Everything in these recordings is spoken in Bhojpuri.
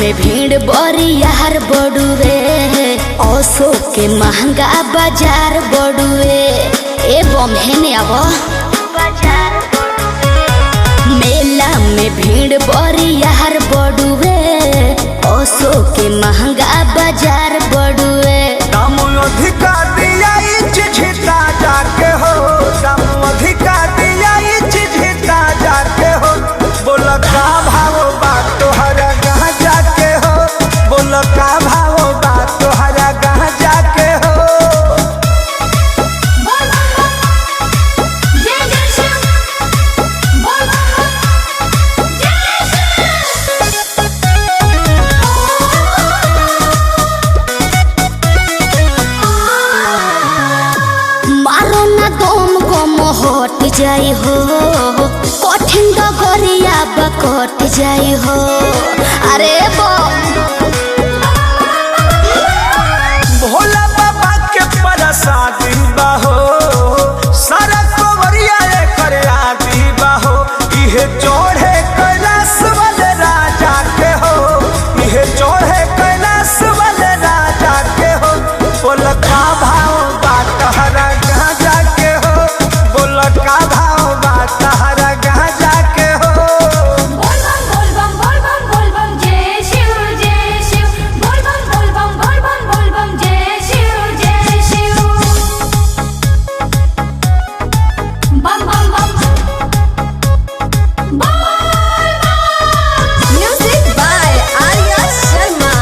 में भीड़ बरियार बड़ुए, ओसो के महंगा बाजार बड़ुए। ए बमहेने आवो मेला में भीड़ बरियार बड़ुए, ओसो के महंगा बाजार बड़ुए। दाम अधिका दिया चिझिता जाके हो, दाम अधिका दिया चिझिता जाके हो। बोल का भाव बात तोहरा कहाँ जाके हो, बोल का भाव बात तोहरा कहाँ जाके हो। मारो ना दम गम हट जाई हो, कठिन डगरिया बकट जाई हो। अरे भोला बाबा के प्रसादी बाहो, सारा कवरिया करे आदि बाहो। इहे चढ़े कैलाश वाले राजा के हो, इहे चढ़े कैलाश वाले राजा के हो। बोल का भाव बात तहरा कहाँ जाके हो, बोल का भाव बात तहरा कहाँ जाके हो। Music by Arya Sharma.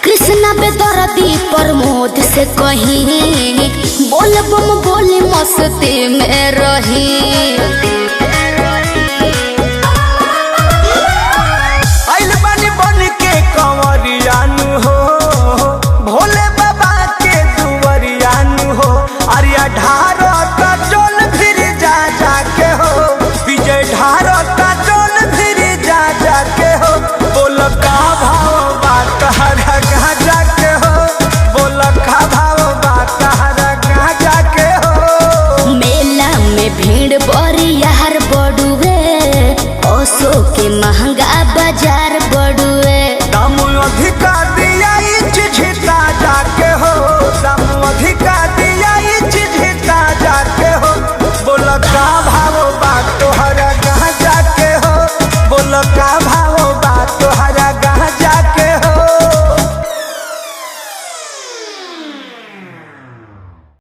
कृष्णा बेदर्दी प्रमोद से कहीं बोल बम बोली मस्ती में रही। आइल बानी बन के कंवरियानु हो, भोले बाबा के दुवरियानु हो। अरिया ढारो का जल फिर जा जाके हो, विजय ढारो का जल फिर जा जाके हो। बोल का भाव बात तहरा कहाँ जाके हो, बोल का भाव बात तहरा कहाँ जाके हो। मेला में भीड़ बरियार बड़ुए, ओसो के महंगा बाजार बड़ुए। दाम अधिका दिया चिझिता जाके हो, दाम अधिका दिया चिझिता जाके हो। बोल का भाव बात तोहरा कहाँ जाके हो, बोल का भाव